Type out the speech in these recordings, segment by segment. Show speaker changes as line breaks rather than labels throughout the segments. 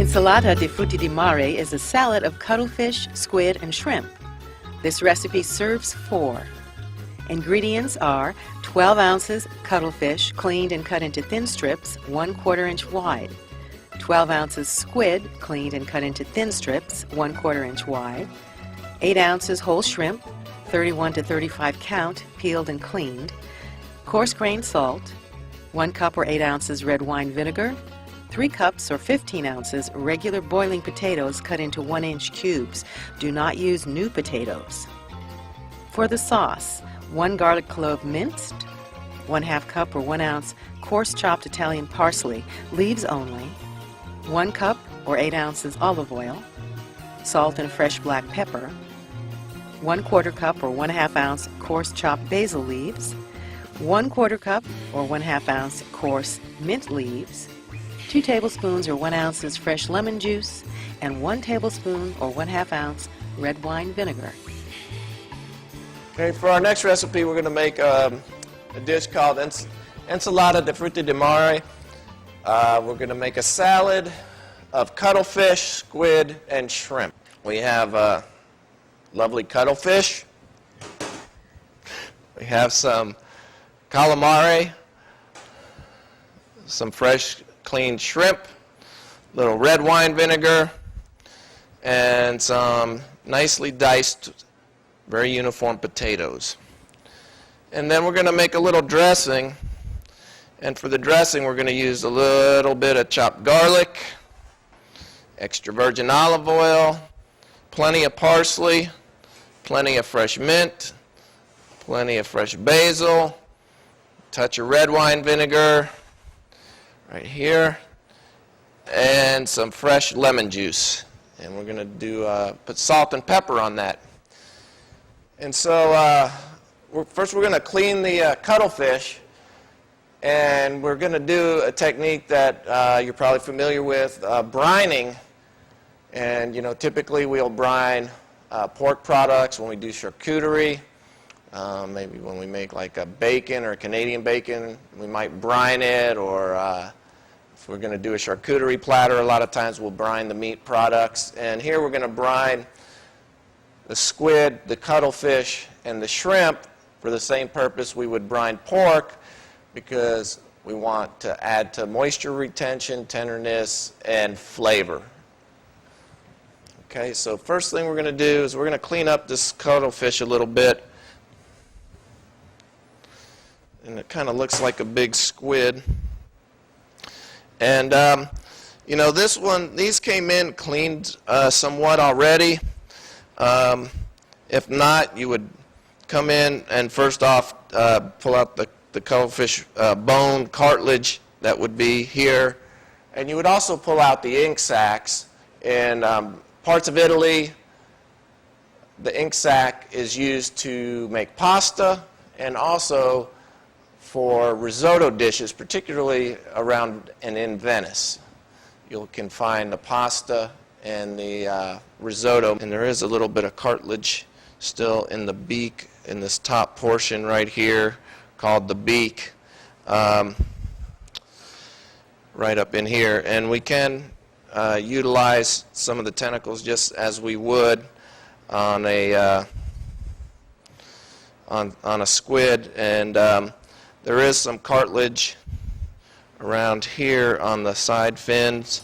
Insalata di frutti di mare is a salad of cuttlefish, squid, and shrimp. This recipe serves 4. Ingredients are 12 ounces cuttlefish, cleaned and cut into thin strips, 1/4 inch wide. 12 ounces squid, cleaned and cut into thin strips, 1/4 inch wide. 8 ounces whole shrimp, 31 to 35 count, peeled and cleaned. Coarse-grained salt. 1 cup or 8 ounces red wine vinegar. 3 cups or 15 ounces regular boiling potatoes cut into 1-inch cubes. Do not use new potatoes. For the sauce, 1 garlic clove minced, 1/2 cup or 1 ounce coarse chopped Italian parsley, leaves only, 1 cup or 8 ounces olive oil, salt and fresh black pepper, 1/4 cup or 1/2 ounce coarse chopped basil leaves, 1/4 cup or 1/2 ounce coarse mint leaves, 2 tablespoons or 1 ounce fresh lemon juice, and 1 tablespoon or 1/2 ounce red wine vinegar.
Okay, for our next recipe, we're going to make a dish called Insalata di frutti di mare. We're going to make a salad of cuttlefish, squid, and shrimp. We have lovely cuttlefish. We have some calamari, some fresh cleaned shrimp, little red wine vinegar, and some nicely diced, very uniform potatoes. And then we're going to make a little dressing. And for the dressing, we're going to use a little bit of chopped garlic, extra virgin olive oil, plenty of parsley, plenty of fresh mint, plenty of fresh basil, touch of red wine vinegar right here, and some fresh lemon juice. And we're going to put salt and pepper on that. And so first we're going to clean the cuttlefish, and we're going to do a technique that you're probably familiar with, brining. And typically we'll brine pork products when we do charcuterie. Maybe when we make like a bacon or a Canadian bacon, we might brine it, or if we're going to do a charcuterie platter, a lot of times we'll brine the meat products. And here we're going to brine the squid, the cuttlefish, and the shrimp. For the same purpose we would brine pork, because we want to add to moisture retention, tenderness, and flavor. Okay, so first thing we're going to do is we're going to clean up this cuttlefish a little bit. And it kind of looks like a big squid. And these came in cleaned somewhat already. If not, you would come in and first off pull out the cuttlefish bone cartilage that would be here. And you would also pull out the ink sacs. In parts of Italy, the ink sac is used to make pasta and also for risotto dishes, particularly around and in Venice. You can find the pasta and the risotto, and there is a little bit of cartilage still in the beak, in this top portion right here called the beak, right up in here. And we can utilize some of the tentacles just as we would on a squid. And there is some cartilage around here on the side fins,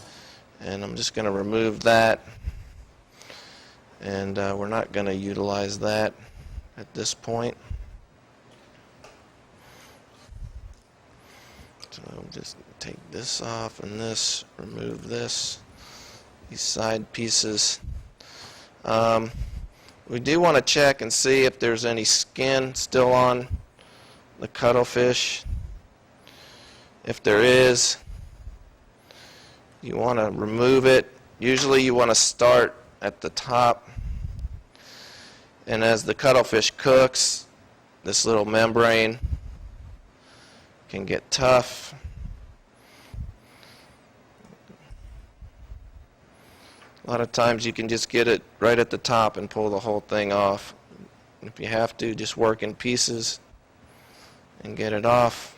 and I'm just going to remove that. And we're not going to utilize that at this point. So I'll just take this off and this, remove this, these side pieces. We do want to check and see if there's any skin still on the cuttlefish. If there is, you want to remove it. Usually you want to start at the top. And as the cuttlefish cooks, this little membrane can get tough. A lot of times you can just get it right at the top and pull the whole thing off. If you have to, just work in pieces and get it off.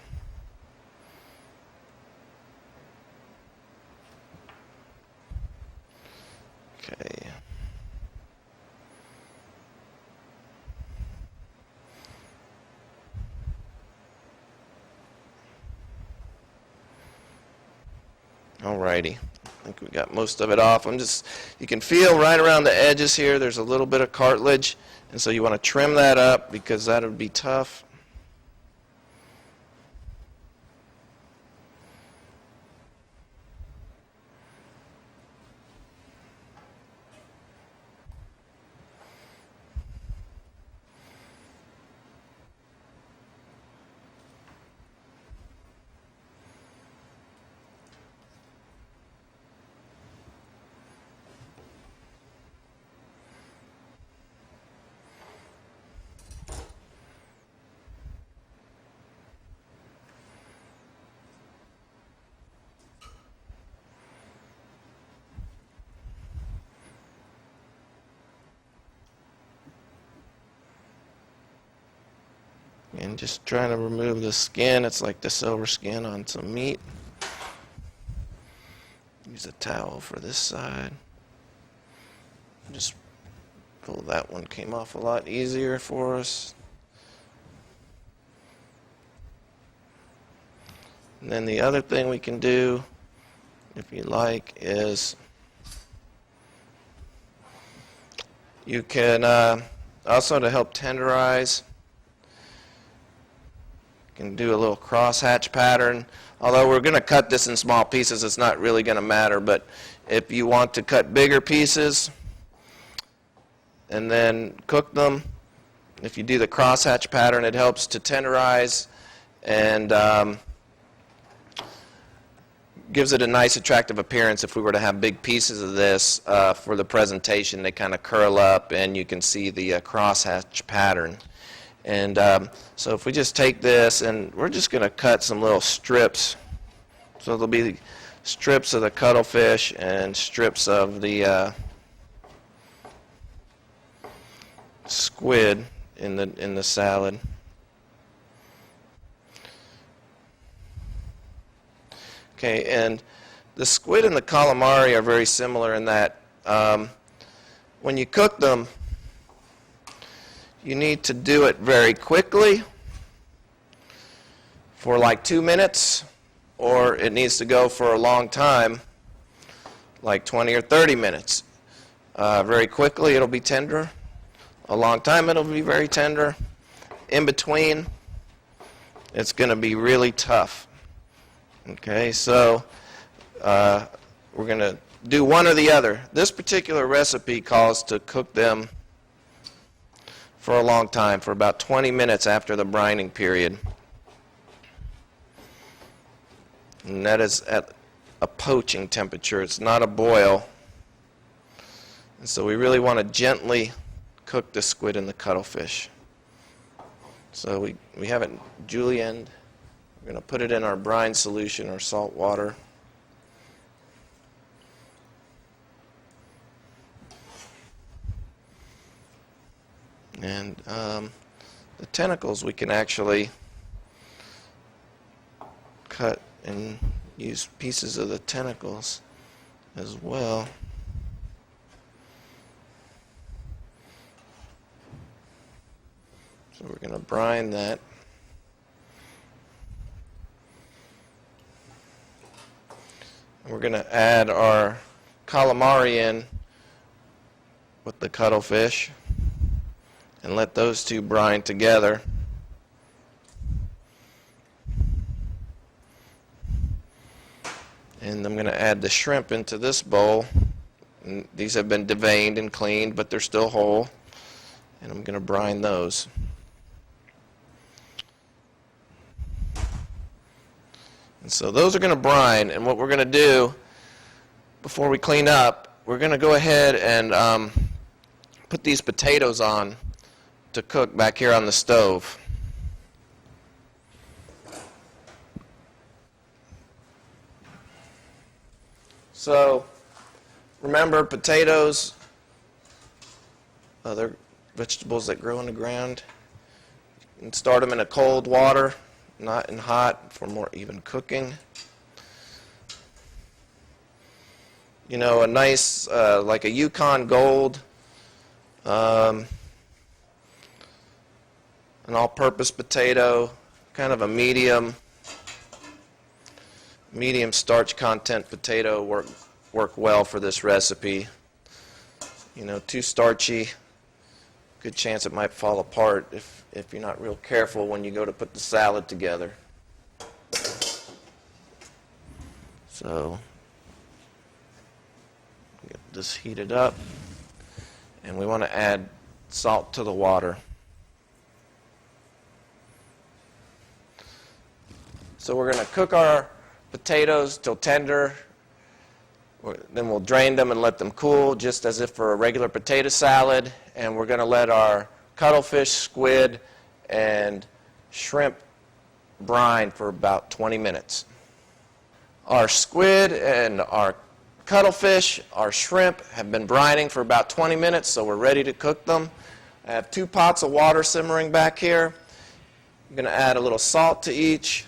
Alrighty, I think we got most of it off. You can feel right around the edges here, there's a little bit of cartilage, and so you want to trim that up because that would be tough. And just trying to remove the skin. It's like the silver skin on some meat. Use a towel for this side. Just pull that one, came off a lot easier for us. And then the other thing we can do, if you like, is you can also, to help tenderize, can do a little crosshatch pattern. Although we're going to cut this in small pieces, it's not really going to matter. But if you want to cut bigger pieces and then cook them, if you do the crosshatch pattern, it helps to tenderize and gives it a nice attractive appearance. If we were to have big pieces of this for the presentation, they kind of curl up and you can see the crosshatch pattern. And so if we just take this and we're just going to cut some little strips. So there'll be strips of the cuttlefish and strips of the squid in the salad. Okay, and the squid and the calamari are very similar in that when you cook them, you need to do it very quickly for like 2 minutes, or it needs to go for a long time, like 20 or 30 minutes. Very quickly, it'll be tender. A long time, it'll be very tender. In between, it's going to be really tough. Okay, so we're going to do one or the other. This particular recipe calls to cook them for a long time, for about 20 minutes after the brining period. And that is at a poaching temperature. It's not a boil. And so we really want to gently cook the squid and the cuttlefish. So we have it julienned. We're going to put it in our brine solution or salt water. And the tentacles we can actually cut and use pieces of the tentacles as well. So we're going to brine that. And we're going to add our calamari in with the cuttlefish and let those two brine together. And I'm going to add the shrimp into this bowl. And these have been deveined and cleaned, but they're still whole. And I'm going to brine those. And so those are going to brine, and what we're going to do before we clean up, we're going to go ahead and put these potatoes on to cook back here on the stove. So remember, potatoes, other vegetables that grow in the ground, you can start them in a cold water, not in hot, for more even cooking. You know, a nice, like a Yukon Gold, an all-purpose potato, kind of a medium medium starch content potato work well for this recipe. You know, too starchy, good chance it might fall apart if you're not real careful when you go to put the salad together. So, get this heated up, and we want to add salt to the water. So we're going to cook our potatoes till tender. Then we'll drain them and let them cool, just as if for a regular potato salad. And we're going to let our cuttlefish, squid, and shrimp brine for about 20 minutes. Our squid and our cuttlefish, our shrimp have been brining for about 20 minutes, so we're ready to cook them. I have 2 pots of water simmering back here. I'm going to add a little salt to each.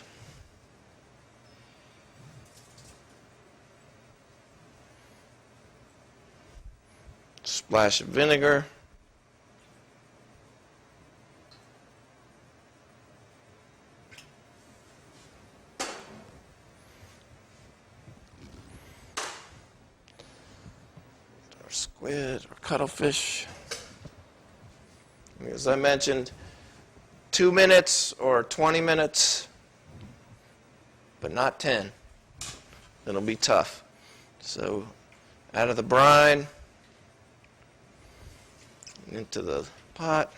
Splash of vinegar. Our squid, our cuttlefish. As I mentioned, 2 minutes or 20 minutes, but not 10. It'll be tough. So out of the brine, into the pot.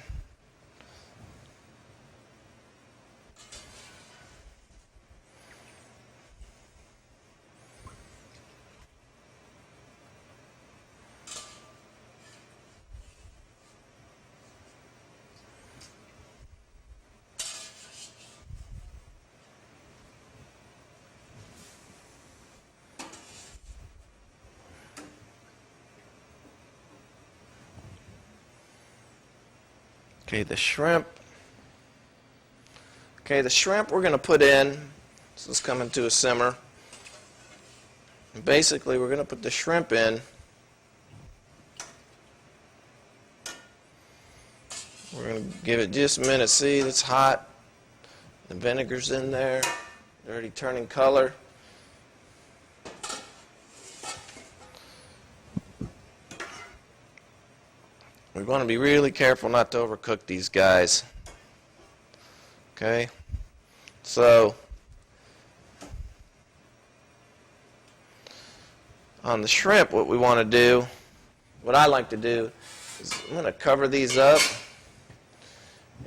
Okay, the shrimp. Okay, the shrimp we're going to put in. This is coming to a simmer. And basically, we're going to put the shrimp in. We're going to give it just a minute. See, it's hot. The vinegar's in there. They're already turning color. We want to be really careful not to overcook these guys. Okay? So, on the shrimp, what we want to do, what I like to do, is I'm going to cover these up.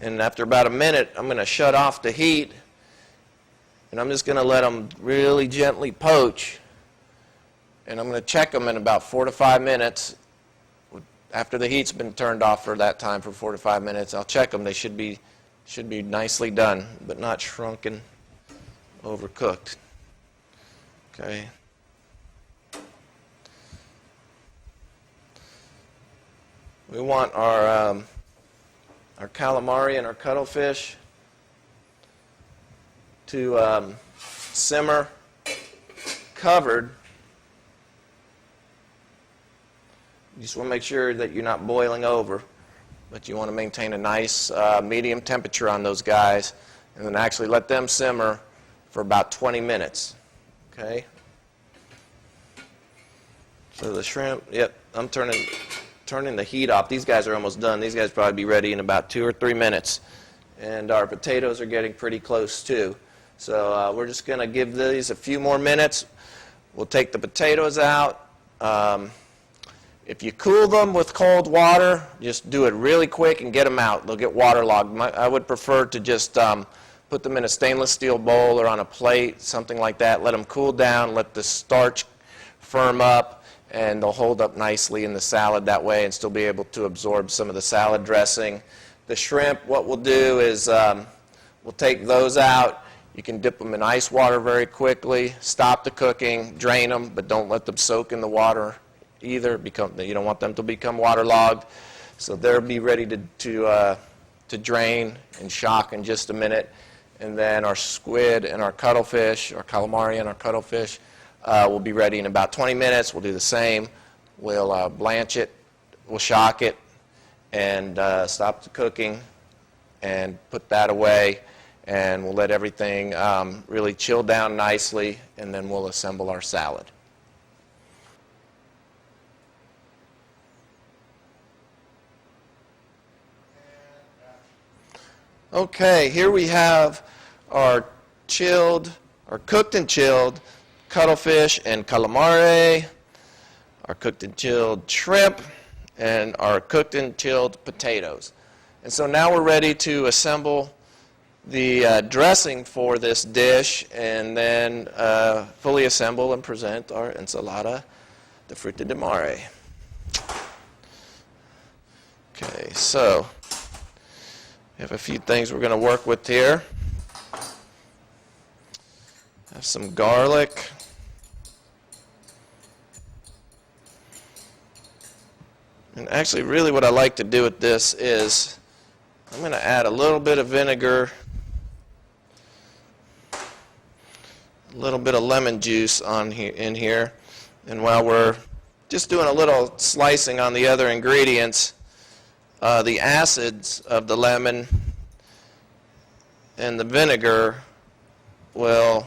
And after about a minute, I'm going to shut off the heat. And I'm just going to let them really gently poach. And I'm going to check them in about 4 to 5 minutes. After the heat's been turned off for that time, for 4 to 5 minutes, I'll check them. They should be nicely done, but not shrunken, overcooked. Okay. We want our calamari and our cuttlefish to simmer covered. You just want to make sure that you're not boiling over, but you want to maintain a nice medium temperature on those guys, and then actually let them simmer for about 20 minutes. Okay? So the shrimp, yep, I'm turning the heat off. These guys are almost done. These guys will probably be ready in about 2 or 3 minutes. And our potatoes are getting pretty close too. So we're just going to give these a few more minutes. We'll take the potatoes out. If you cool them with cold water, just do it really quick and get them out. They'll get waterlogged. I would prefer to just put them in a stainless steel bowl or on a plate, something like that. Let them cool down, let the starch firm up, and they'll hold up nicely in the salad that way and still be able to absorb some of the salad dressing. The shrimp, what we'll do is we'll take those out. You can dip them in ice water very quickly, stop the cooking, drain them, but don't let them soak in the water either. You don't want them to become waterlogged. So they'll be ready to drain and shock in just a minute. And then our squid and our cuttlefish, our calamari and our cuttlefish, will be ready in about 20 minutes. We'll do the same. We'll blanch it, we'll shock it, and stop the cooking and put that away. and we'll let everything really chill down nicely, and then we'll assemble our salad. Okay, here we have our cooked and chilled cuttlefish and calamari, our cooked and chilled shrimp, and our cooked and chilled potatoes. And so now we're ready to assemble the dressing for this dish, and then fully assemble and present our ensalada de fruta de mare. Okay, so we have a few things we're going to work with here. Have some garlic. And actually, really what I like to do with this is I'm going to add a little bit of vinegar, a little bit of lemon juice in here. And while we're just doing a little slicing on the other ingredients, the acids of the lemon and the vinegar will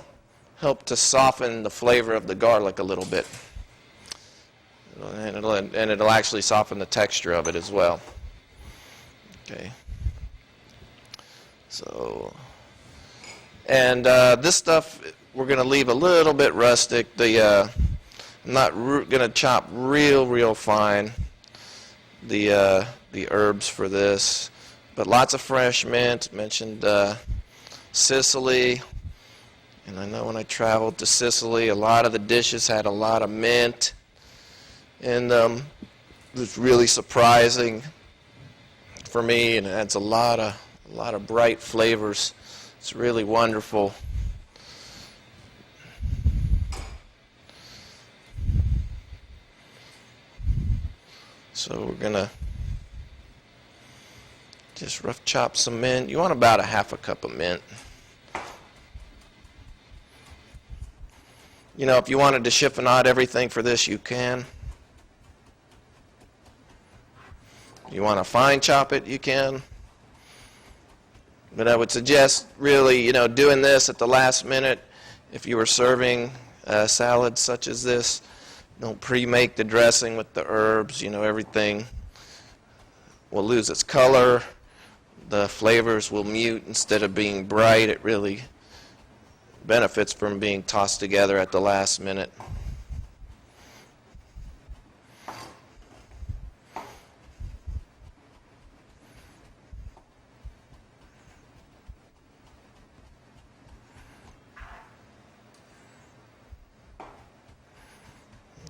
help to soften the flavor of the garlic a little bit. And it'll actually soften the texture of it as well. Okay. So, and this stuff we're going to leave a little bit rustic. I'm not going to chop real fine the herbs for this, but lots of fresh mint. Mentioned Sicily, and I know when I traveled to Sicily, a lot of the dishes had a lot of mint in them. It was really surprising for me, and it adds a lot of bright flavors. It's really wonderful. So we're gonna just rough chop some mint. You want about a half a cup of mint. You know, if you wanted to chiffonade everything for this, you can. You want to fine chop it, you can. But I would suggest really, doing this at the last minute. If you were serving salads such as this, don't pre-make the dressing with the herbs. Everything will lose its color. The flavors will mute instead of being bright. It really benefits from being tossed together at the last minute.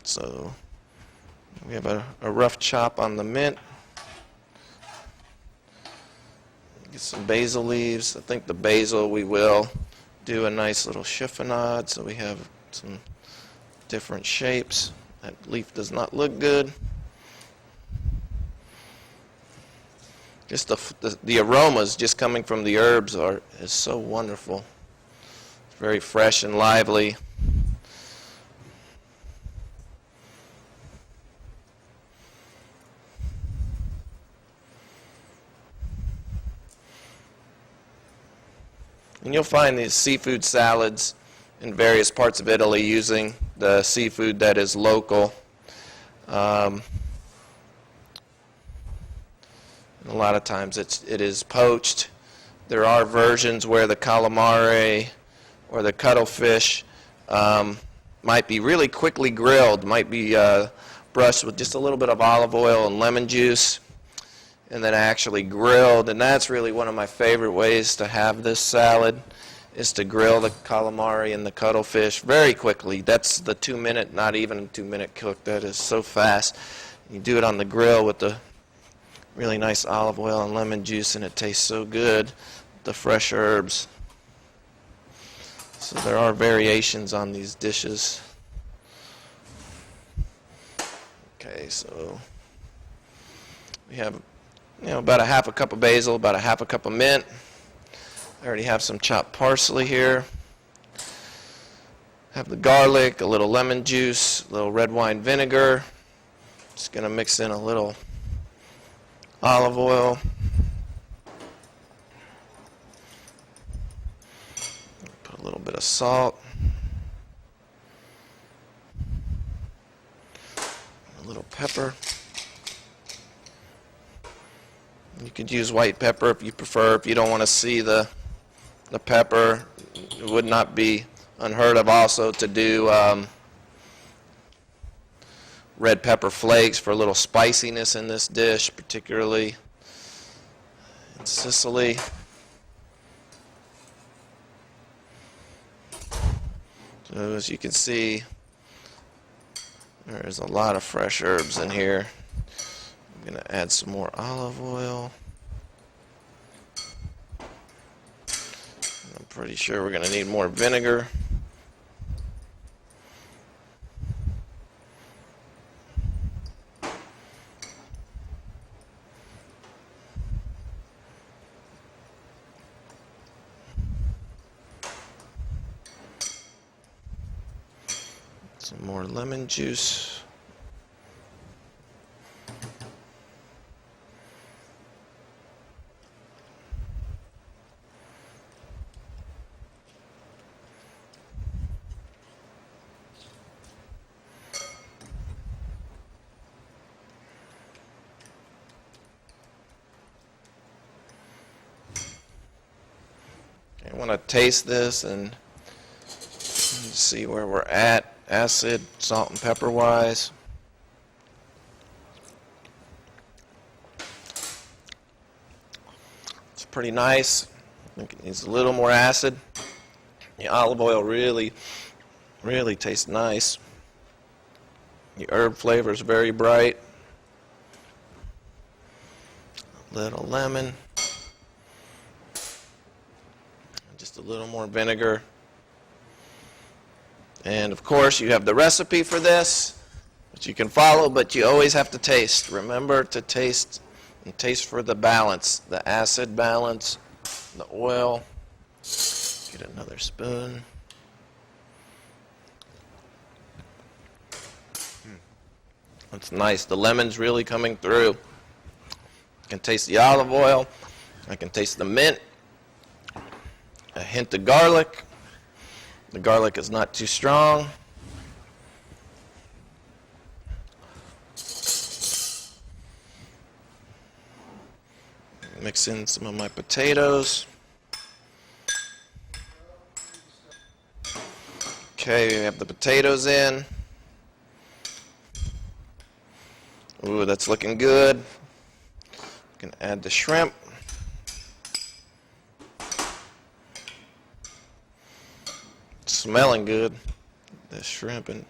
So we have a rough chop on the mint. Get some basil leaves. I think the basil we will do a nice little chiffonade, so we have some different shapes. That leaf does not look good. Just the aromas just coming from the herbs is so wonderful. It's very fresh and lively. And you'll find these seafood salads in various parts of Italy using the seafood that is local. And a lot of times it is poached. There are versions where the calamari or the cuttlefish might be really quickly grilled, might be brushed with just a little bit of olive oil and lemon juice, and then actually grilled. And that's really one of my favorite ways to have this salad, is to grill the calamari and the cuttlefish very quickly. That's the 2-minute, not even a 2-minute cook. That is so fast. You do it on the grill with the really nice olive oil and lemon juice, and it tastes so good, the fresh herbs. So there are variations on these dishes. Okay, so we have about a half a cup of basil, about a half a cup of mint. I already have some chopped parsley here. Have the garlic, a little lemon juice, a little red wine vinegar. Just going to mix in a little olive oil. little bit of salt. A little pepper. You could use white pepper if you prefer. If you don't want to see the pepper, it would not be unheard of also to do red pepper flakes for a little spiciness in this dish, particularly in Sicily. So as you can see, there's a lot of fresh herbs in here. I'm going to add some more olive oil. I'm pretty sure we're going to need more vinegar. Some more lemon juice. I want to taste this and see where we're at, acid, salt, and pepper wise. It's pretty nice. I think it needs a little more acid. The olive oil really tastes nice. The herb flavor is very bright. A little lemon. Just a little more vinegar. And of course, you have the recipe for this, which you can follow, but you always have to taste. Remember to taste and taste for the balance, the acid balance, the oil. Get another spoon. That's nice. The lemon's really coming through. I can taste the olive oil. I can taste the mint. A hint of garlic. The garlic is not too strong. Mix in some of my potatoes. Okay, we have the potatoes in. Ooh, that's looking good. We can add the shrimp. Smelling good, the shrimp, and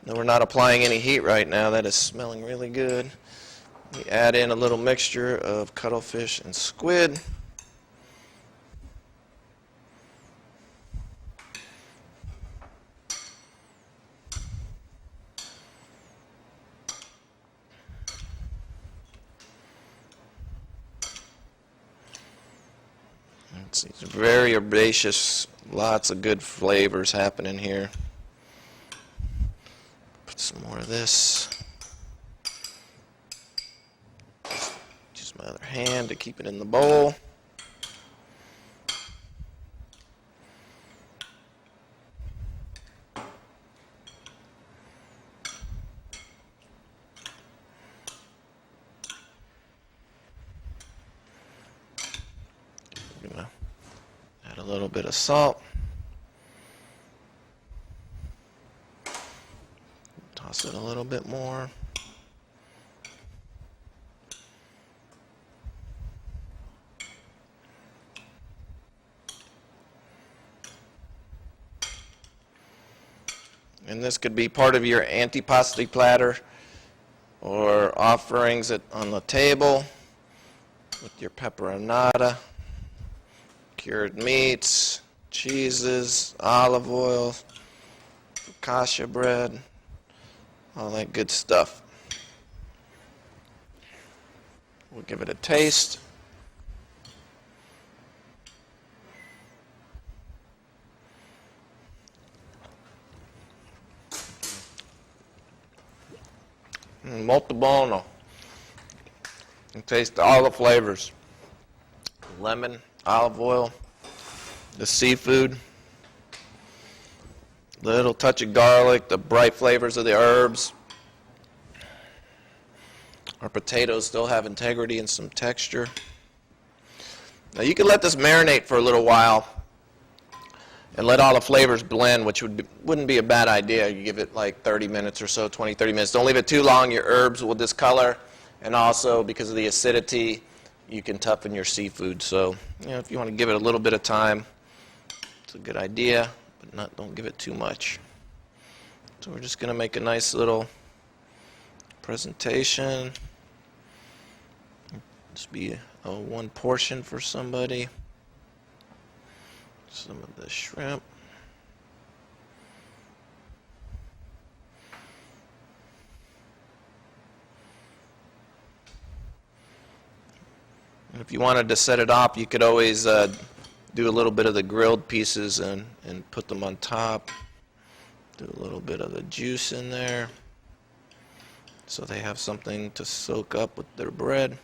no, we're not applying any heat right now. That is smelling really good. We add in a little mixture of cuttlefish and squid. It's very herbaceous. Lots of good flavors happening here. Put some more of this. Use my other hand to keep it in the bowl. I'm gonna add a little bit of salt. Toss it a little bit more. And this could be part of your antipasti platter or offerings on the table with your pepperonata, cured meats, cheeses, olive oil, focaccia bread, all that good stuff. We'll give it a taste. Molto buono. You can taste all the flavors. Lemon, olive oil, the seafood. Little touch of garlic, the bright flavors of the herbs. Our potatoes still have integrity and some texture. Now you can let this marinate for a little while and let all the flavors blend, which wouldn't be a bad idea. You give it like 30 minutes or so, 20, 30 minutes. Don't leave it too long. Your herbs will discolor, and also because of the acidity, you can toughen your seafood. So, if you want to give it a little bit of time, it's a good idea, but don't give it too much. So we're just going to make a nice little presentation. Just be one portion for somebody. Some of the shrimp. And if you wanted to set it up, you could always do a little bit of the grilled pieces and put them on top. Do a little bit of the juice in there so they have something to soak up with their bread.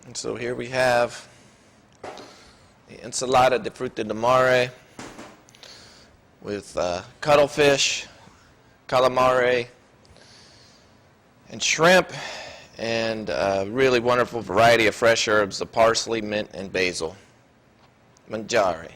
And so here we have the ensalada de fruta de mare with cuttlefish, calamari, and shrimp, and a really wonderful variety of fresh herbs, the parsley, mint, and basil. Mangiare.